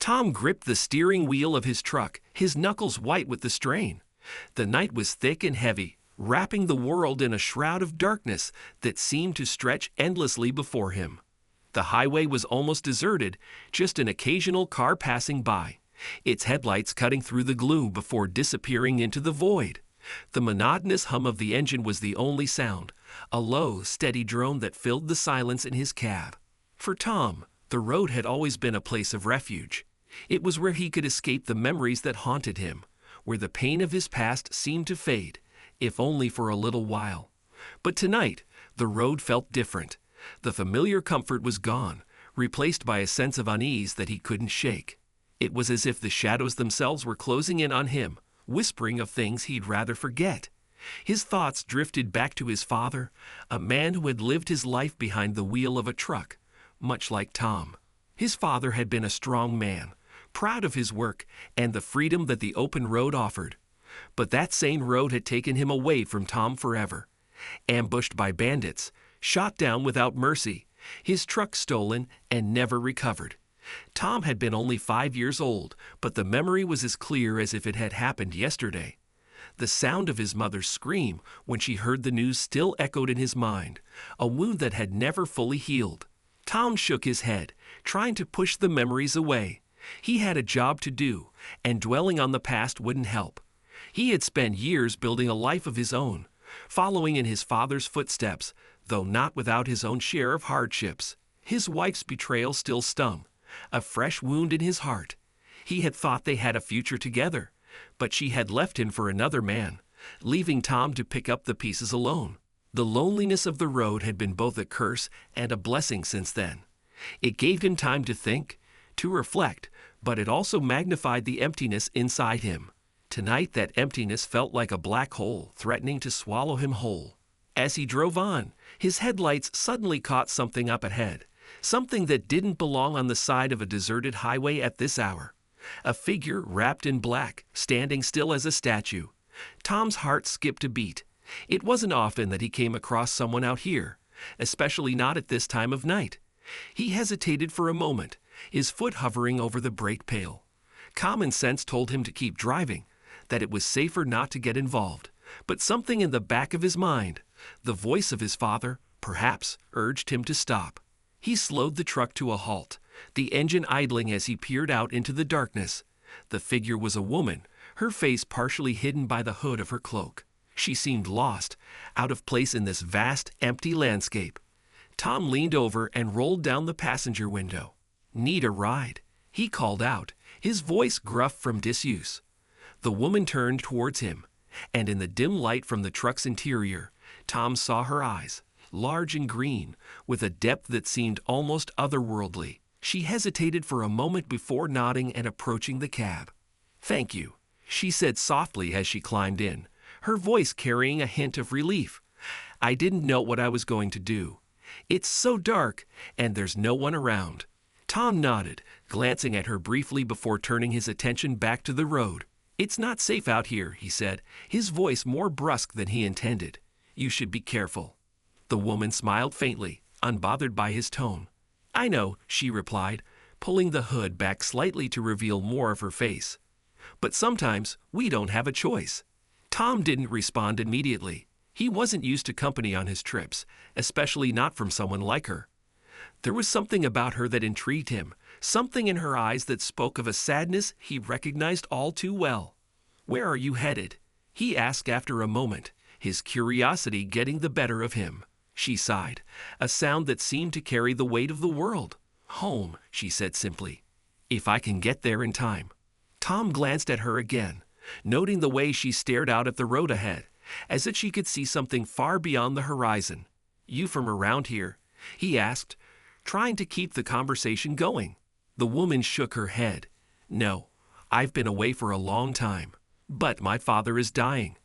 Tom gripped the steering wheel of his truck, his knuckles white with the strain. The night was thick and heavy, wrapping the world in a shroud of darkness that seemed to stretch endlessly before him. The highway was almost deserted, just an occasional car passing by, its headlights cutting through the gloom before disappearing into the void. The monotonous hum of the engine was the only sound, a low, steady drone that filled the silence in his cab. For Tom, the road had always been a place of refuge. It was where he could escape the memories that haunted him, where the pain of his past seemed to fade, if only for a little while. But tonight, the road felt different. The familiar comfort was gone, replaced by a sense of unease that he couldn't shake. It was as if the shadows themselves were closing in on him, whispering of things he'd rather forget. His thoughts drifted back to his father, a man who had lived his life behind the wheel of a truck, much like Tom. His father had been a strong man, proud of his work and the freedom that the open road offered. But that same road had taken him away from Tom forever. Ambushed by bandits, shot down without mercy, his truck stolen and never recovered. Tom had been only 5 years old, but the memory was as clear as if it had happened yesterday. The sound of his mother's scream when she heard the news still echoed in his mind, a wound that had never fully healed. Tom shook his head, trying to push the memories away. He had a job to do, and dwelling on the past wouldn't help. He had spent years building a life of his own, following in his father's footsteps, though not without his own share of hardships. His wife's betrayal still stung, a fresh wound in his heart. He had thought they had a future together, but she had left him for another man, leaving Tom to pick up the pieces alone. The loneliness of the road had been both a curse and a blessing since then. It gave him time to think, to reflect, but it also magnified the emptiness inside him. Tonight that emptiness felt like a black hole threatening to swallow him whole. As he drove on, his headlights suddenly caught something up ahead, something that didn't belong on the side of a deserted highway at this hour. A figure wrapped in black, standing still as a statue. Tom's heart skipped a beat. It wasn't often that he came across someone out here, especially not at this time of night. He hesitated for a moment, his foot hovering over the brake pail. Common sense told him to keep driving, that it was safer not to get involved. But something in the back of his mind, the voice of his father, perhaps, urged him to stop. He slowed the truck to a halt, the engine idling as he peered out into the darkness. The figure was a woman, her face partially hidden by the hood of her cloak. She seemed lost, out of place in this vast, empty landscape. Tom leaned over and rolled down the passenger window. "Need a ride?" he called out, his voice gruff from disuse. The woman turned towards him, and in the dim light from the truck's interior, Tom saw her eyes, large and green, with a depth that seemed almost otherworldly. She hesitated for a moment before nodding and approaching the cab. "Thank you," she said softly as she climbed in, her voice carrying a hint of relief. "I didn't know what I was going to do. It's so dark, and there's no one around." Tom nodded, glancing at her briefly before turning his attention back to the road. "It's not safe out here," he said, his voice more brusque than he intended. "You should be careful." The woman smiled faintly, unbothered by his tone. "I know," she replied, pulling the hood back slightly to reveal more of her face. "But sometimes we don't have a choice." Tom didn't respond immediately. He wasn't used to company on his trips, especially not from someone like her. There was something about her that intrigued him, something in her eyes that spoke of a sadness he recognized all too well. "Where are you headed?" he asked after a moment, his curiosity getting the better of him. She sighed, a sound that seemed to carry the weight of the world. "Home," she said simply. "If I can get there in time." Tom glanced at her again, noting the way she stared out at the road ahead, as if she could see something far beyond the horizon. "You from around here?" he asked, trying to keep the conversation going. The woman shook her head. "No, I've been away for a long time. But my father is dying.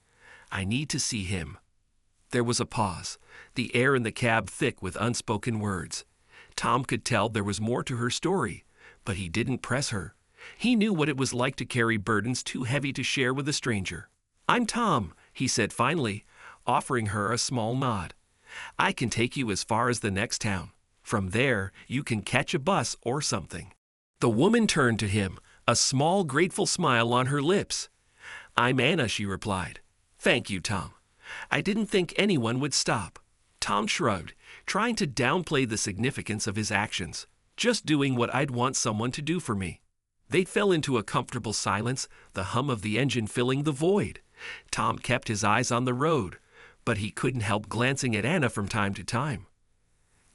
I need to see him." There was a pause, the air in the cab thick with unspoken words. Tom could tell there was more to her story, but he didn't press her. He knew what it was like to carry burdens too heavy to share with a stranger. "I'm Tom," he said finally, offering her a small nod. "I can take you as far as the next town. From there, you can catch a bus or something." The woman turned to him, a small, grateful smile on her lips. "I'm Anna," she replied. "Thank you, Tom. I didn't think anyone would stop." Tom shrugged, trying to downplay the significance of his actions. "Just doing what I'd want someone to do for me." They fell into a comfortable silence, the hum of the engine filling the void. Tom kept his eyes on the road, but he couldn't help glancing at Anna from time to time.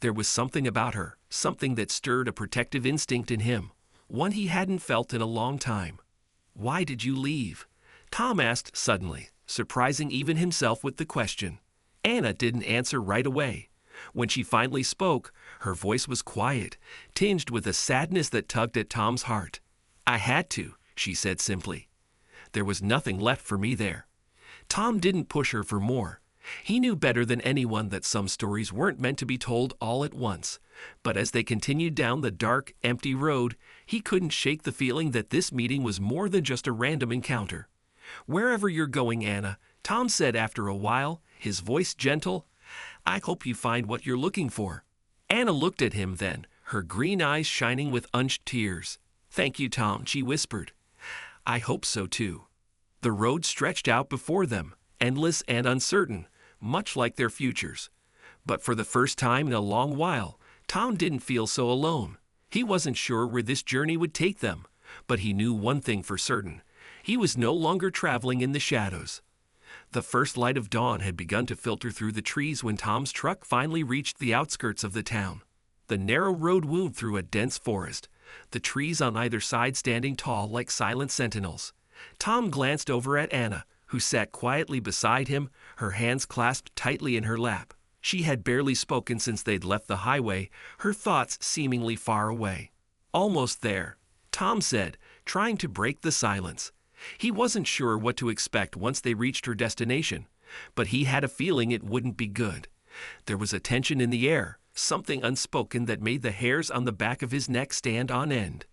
There was something about her, something that stirred a protective instinct in him, one he hadn't felt in a long time. "Why did you leave?" Tom asked suddenly, surprising even himself with the question. Anna didn't answer right away. When she finally spoke, her voice was quiet, tinged with a sadness that tugged at Tom's heart. "I had to," she said simply. "There was nothing left for me there." Tom didn't push her for more. He knew better than anyone that some stories weren't meant to be told all at once. But as they continued down the dark, empty road, he couldn't shake the feeling that this meeting was more than just a random encounter. "Wherever you're going, Anna," Tom said after a while, his voice gentle, "I hope you find what you're looking for." Anna looked at him then, her green eyes shining with unshed tears. "Thank you, Tom," she whispered. "I hope so too." The road stretched out before them, endless and uncertain, much like their futures. But for the first time in a long while, Tom didn't feel so alone. He wasn't sure where this journey would take them, but he knew one thing for certain. He was no longer traveling in the shadows. The first light of dawn had begun to filter through the trees when Tom's truck finally reached the outskirts of the town. The narrow road wound through a dense forest, the trees on either side standing tall like silent sentinels. Tom glanced over at Anna, who sat quietly beside him, her hands clasped tightly in her lap. She had barely spoken since they'd left the highway, her thoughts seemingly far away. "Almost there," Tom said, trying to break the silence. He wasn't sure what to expect once they reached her destination, but he had a feeling it wouldn't be good. There was a tension in the air, something unspoken that made the hairs on the back of his neck stand on end.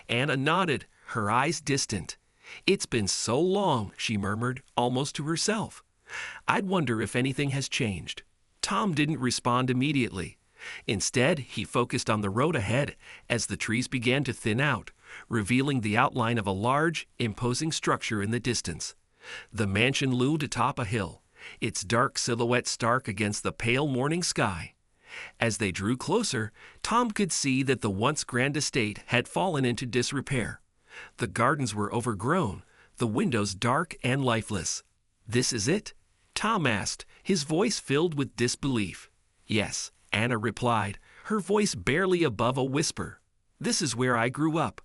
Anna nodded, her eyes distant. "It's been so long," she murmured, almost to herself. "I'd wonder if anything has changed." Tom didn't respond immediately. Instead, he focused on the road ahead as the trees began to thin out, revealing the outline of a large, imposing structure in the distance. The mansion loomed atop a hill, its dark silhouette stark against the pale morning sky. As they drew closer, Tom could see that the once grand estate had fallen into disrepair. The gardens were overgrown, the windows dark and lifeless. "This is it?" Tom asked, his voice filled with disbelief. "Yes," Anna replied, her voice barely above a whisper. "This is where I grew up,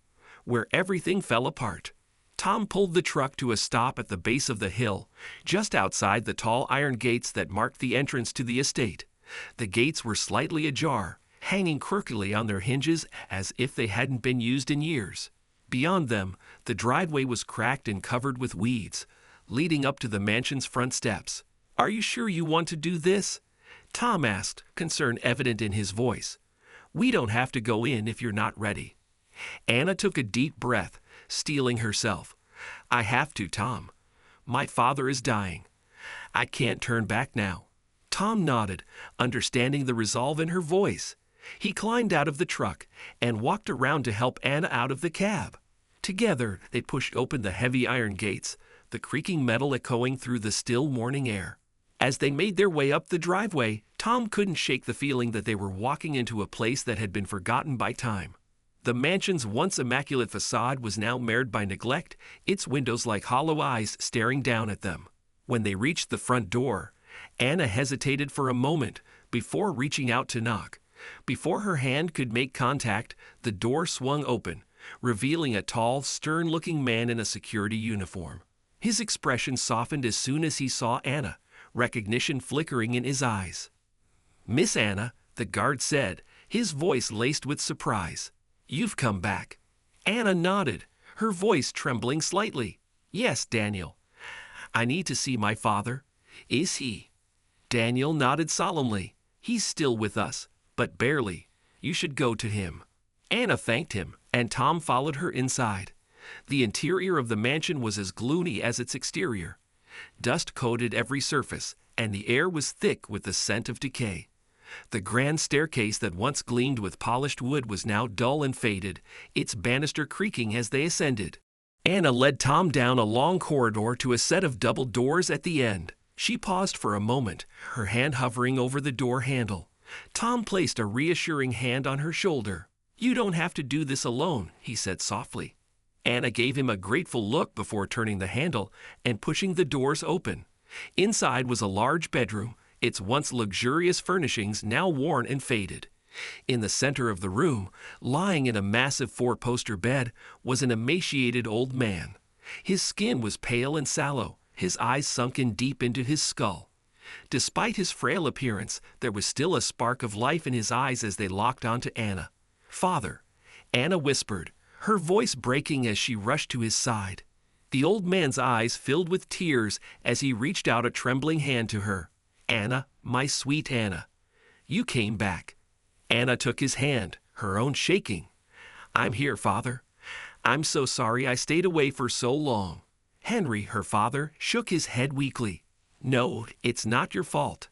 where everything fell apart." Tom pulled the truck to a stop at the base of the hill, just outside the tall iron gates that marked the entrance to the estate. The gates were slightly ajar, hanging crookedly on their hinges as if they hadn't been used in years. Beyond them, the driveway was cracked and covered with weeds, leading up to the mansion's front steps. "Are you sure you want to do this?" Tom asked, concern evident in his voice. "We don't have to go in if you're not ready." Anna took a deep breath, steeling herself. "I have to, Tom. My father is dying. I can't turn back now." Tom nodded, understanding the resolve in her voice. He climbed out of the truck and walked around to help Anna out of the cab. Together, they pushed open the heavy iron gates, the creaking metal echoing through the still morning air. As they made their way up the driveway, Tom couldn't shake the feeling that they were walking into a place that had been forgotten by time. The mansion's once immaculate facade was now marred by neglect, its windows like hollow eyes staring down at them. When they reached the front door, Anna hesitated for a moment before reaching out to knock. Before her hand could make contact, the door swung open, revealing a tall, stern-looking man in a security uniform. His expression softened as soon as he saw Anna, recognition flickering in his eyes. "Miss Anna," the guard said, his voice laced with surprise. "You've come back." Anna nodded, her voice trembling slightly. "Yes, Daniel. I need to see my father." "Is he?" Daniel nodded solemnly. "He's still with us, but barely. You should go to him." Anna thanked him, and Tom followed her inside. The interior of the mansion was as gloomy as its exterior. Dust coated every surface, and the air was thick with the scent of decay. The grand staircase that once gleamed with polished wood was now dull and faded, its banister creaking as they ascended. Anna led Tom down a long corridor to a set of double doors at the end. She paused for a moment, her hand hovering over the door handle. Tom placed a reassuring hand on her shoulder. "You don't have to do this alone," he said softly. Anna gave him a grateful look before turning the handle and pushing the doors open. Inside was a large bedroom, its once luxurious furnishings now worn and faded. In the center of the room, lying in a massive four-poster bed, was an emaciated old man. His skin was pale and sallow, his eyes sunken deep into his skull. Despite his frail appearance, there was still a spark of life in his eyes as they locked onto Anna. "Father," Anna whispered, her voice breaking as she rushed to his side. The old man's eyes filled with tears as he reached out a trembling hand to her. "Anna, my sweet Anna, you came back." Anna took his hand, her own shaking. "I'm here, Father. I'm so sorry I stayed away for so long." Henry, her father, shook his head weakly. "No, it's not your fault.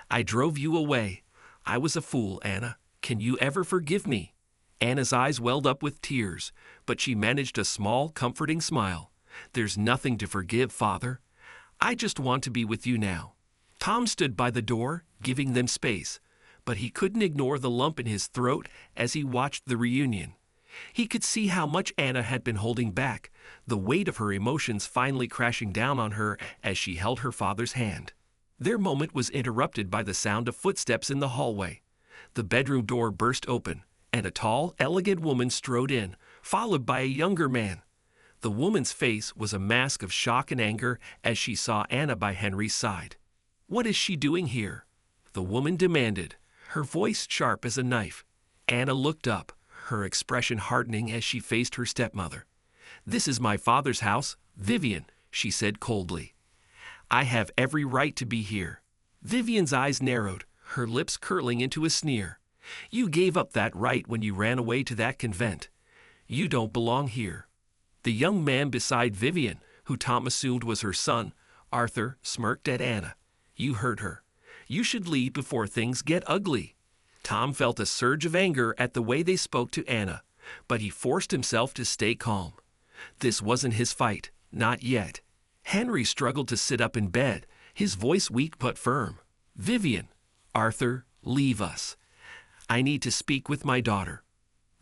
I drove you away. I was a fool, Anna. Can you ever forgive me?" Anna's eyes welled up with tears, but she managed a small, comforting smile. "There's nothing to forgive, Father. I just want to be with you now." Tom stood by the door, giving them space, but he couldn't ignore the lump in his throat as he watched the reunion. He could see how much Anna had been holding back, the weight of her emotions finally crashing down on her as she held her father's hand. Their moment was interrupted by the sound of footsteps in the hallway. The bedroom door burst open, and a tall, elegant woman strode in, followed by a younger man. The woman's face was a mask of shock and anger as she saw Anna by Henry's side. "What is she doing here?" the woman demanded, her voice sharp as a knife. Anna looked up, her expression hardening as she faced her stepmother. "This is my father's house, Vivian," she said coldly. "I have every right to be here." Vivian's eyes narrowed, her lips curling into a sneer. "You gave up that right when you ran away to that convent. You don't belong here." The young man beside Vivian, who Tom assumed was her son, Arthur, smirked at Anna. "You heard her. You should leave before things get ugly." Tom felt a surge of anger at the way they spoke to Anna, but he forced himself to stay calm. This wasn't his fight, not yet. Henry struggled to sit up in bed, his voice weak but firm. "Vivian, Arthur, leave us. I need to speak with my daughter."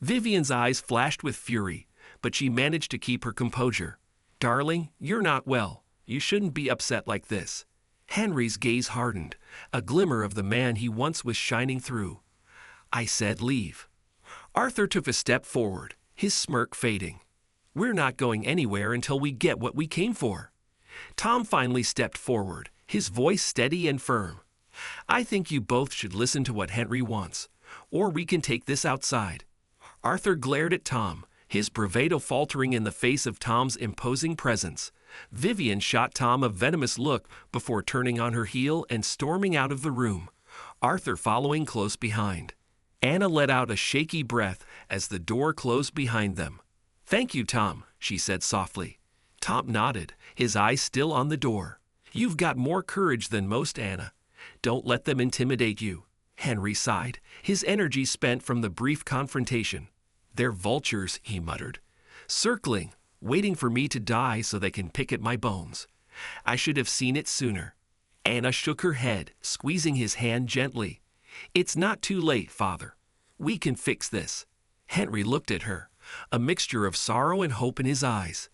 Vivian's eyes flashed with fury, but she managed to keep her composure. "Darling, you're not well. You shouldn't be upset like this." Henry's gaze hardened, a glimmer of the man he once was shining through. "I said leave." Arthur took a step forward, his smirk fading. "We're not going anywhere until we get what we came for." Tom finally stepped forward, his voice steady and firm. "I think you both should listen to what Henry wants, or we can take this outside." Arthur glared at Tom, his bravado faltering in the face of Tom's imposing presence. Vivian shot Tom a venomous look before turning on her heel and storming out of the room, Arthur following close behind. Anna let out a shaky breath as the door closed behind them. "Thank you, Tom," she said softly. Tom nodded, his eyes still on the door. "You've got more courage than most, Anna. Don't let them intimidate you." Henry sighed, his energy spent from the brief confrontation. "They're vultures," he muttered, "circling, waiting for me to die so they can pick at my bones. I should have seen it sooner." Anna shook her head, squeezing his hand gently. "It's not too late, Father. We can fix this." Henry looked at her, a mixture of sorrow and hope in his eyes.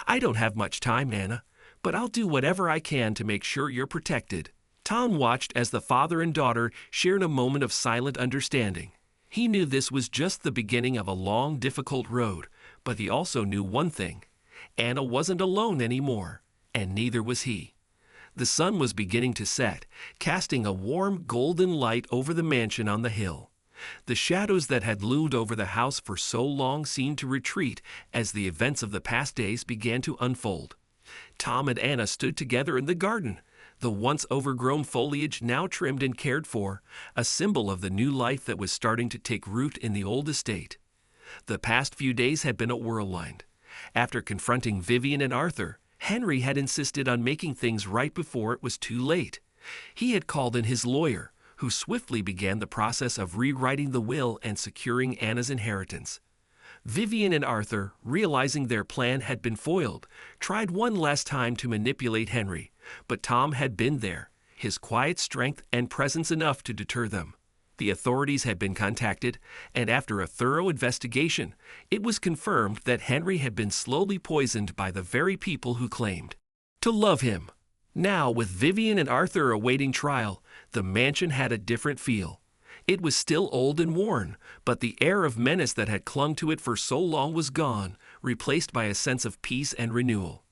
"I don't have much time, Anna, but I'll do whatever I can to make sure you're protected." Tom watched as the father and daughter shared a moment of silent understanding. He knew this was just the beginning of a long, difficult road, but he also knew one thing. Anna wasn't alone anymore, and neither was he. The sun was beginning to set, casting a warm, golden light over the mansion on the hill. The shadows that had loomed over the house for so long seemed to retreat as the events of the past days began to unfold. Tom and Anna stood together in the garden, the once overgrown foliage now trimmed and cared for, a symbol of the new life that was starting to take root in the old estate. The past few days had been a whirlwind. After confronting Vivian and Arthur, Henry had insisted on making things right before it was too late. He had called in his lawyer, who swiftly began the process of rewriting the will and securing Anna's inheritance. Vivian and Arthur, realizing their plan had been foiled, tried one last time to manipulate Henry, but Tom had been there, his quiet strength and presence enough to deter them. The authorities had been contacted, and after a thorough investigation, it was confirmed that Henry had been slowly poisoned by the very people who claimed to love him. Now, with Vivian and Arthur awaiting trial, the mansion had a different feel. It was still old and worn, but the air of menace that had clung to it for so long was gone, replaced by a sense of peace and renewal.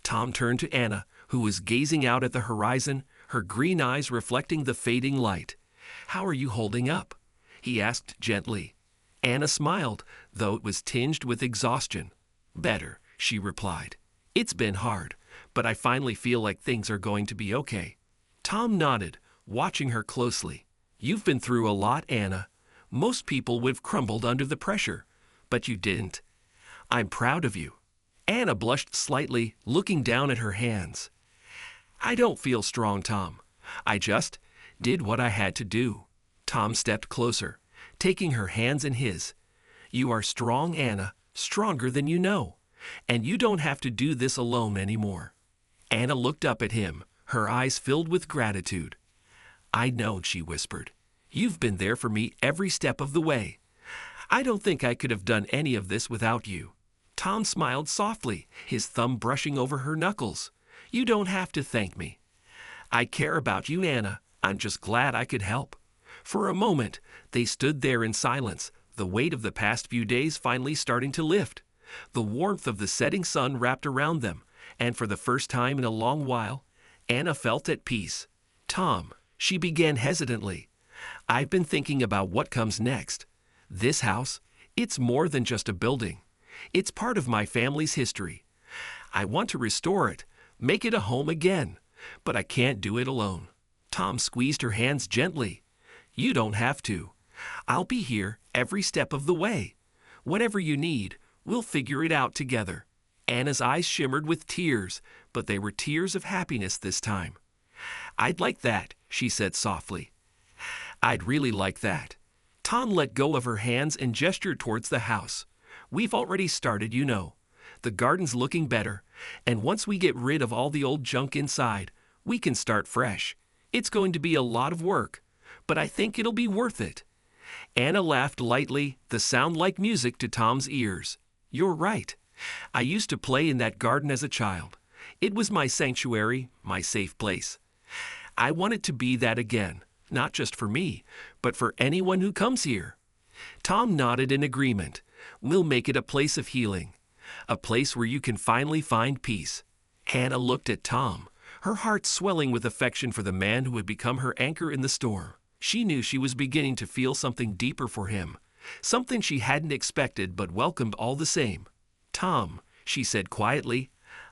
Tom turned to Anna, who was gazing out at the horizon, her green eyes reflecting the fading light. "How are you holding up?" he asked gently. Anna smiled, though it was tinged with exhaustion. "Better," she replied. "It's been hard, but I finally feel like things are going to be okay." Tom nodded, watching her closely. "You've been through a lot, Anna. Most people would have crumbled under the pressure, but you didn't. I'm proud of you." Anna blushed slightly, looking down at her hands. "I don't feel strong, Tom. I just did what I had to do." Tom stepped closer, taking her hands in his. "You are strong, Anna, stronger than you know, and you don't have to do this alone anymore." Anna looked up at him, her eyes filled with gratitude. "I know," she whispered. "You've been there for me every step of the way. I don't think I could have done any of this without you." Tom smiled softly, his thumb brushing over her knuckles. "You don't have to thank me. I care about you, Anna. I'm just glad I could help." For a moment, they stood there in silence, the weight of the past few days finally starting to lift. The warmth of the setting sun wrapped around them, and for the first time in a long while, Anna felt at peace. "Tom," she began hesitantly, "I've been thinking about what comes next. This house, it's more than just a building. It's part of my family's history. I want to restore it, make it a home again, but I can't do it alone." Tom squeezed her hands gently. "You don't have to. I'll be here every step of the way. Whatever you need, we'll figure it out together." Anna's eyes shimmered with tears, but they were tears of happiness this time. "I'd like that," she said softly. "I'd really like that." Tom let go of her hands and gestured towards the house. "We've already started, you know. The garden's looking better, and once we get rid of all the old junk inside, we can start fresh. It's going to be a lot of work, but I think it'll be worth it." Anna laughed lightly, the sound like music to Tom's ears. "You're right. I used to play in that garden as a child. It was my sanctuary, my safe place. I want it to be that again, not just for me, but for anyone who comes here." Tom nodded in agreement. "We'll make it a place of healing, a place where you can finally find peace." Anna looked at Tom, her heart swelling with affection for the man who had become her anchor in the storm. She knew she was beginning to feel something deeper for him, something she hadn't expected but welcomed all the same. "Tom," she said quietly,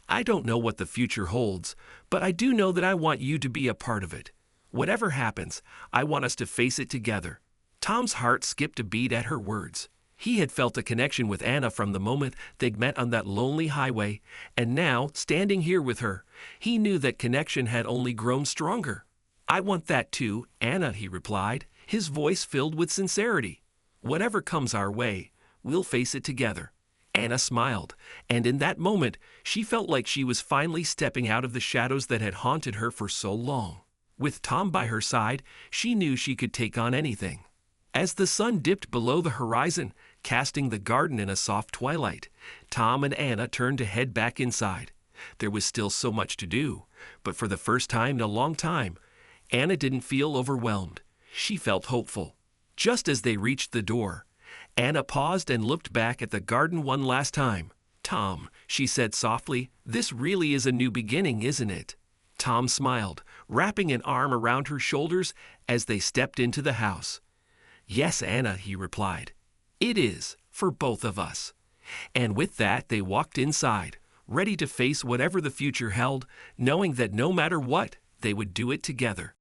"I don't know what the future holds, but I do know that I want you to be a part of it. Whatever happens, I want us to face it together." Tom's heart skipped a beat at her words. He had felt a connection with Anna from the moment they'd met on that lonely highway, and now, standing here with her, he knew that connection had only grown stronger. "I want that too, Anna," he replied, his voice filled with sincerity. "Whatever comes our way, we'll face it together." Anna smiled, and in that moment, she felt like she was finally stepping out of the shadows that had haunted her for so long. With Tom by her side, she knew she could take on anything. As the sun dipped below the horizon, casting the garden in a soft twilight, Tom and Anna turned to head back inside. There was still so much to do, but for the first time in a long time, Anna didn't feel overwhelmed. She felt hopeful. Just as they reached the door, Anna paused and looked back at the garden one last time. "Tom," she said softly, "this really is a new beginning, isn't it?" Tom smiled, wrapping an arm around her shoulders as they stepped into the house. "Yes, Anna," he replied. "It is, for both of us." And with that, they walked inside, ready to face whatever the future held, knowing that no matter what, they would do it together.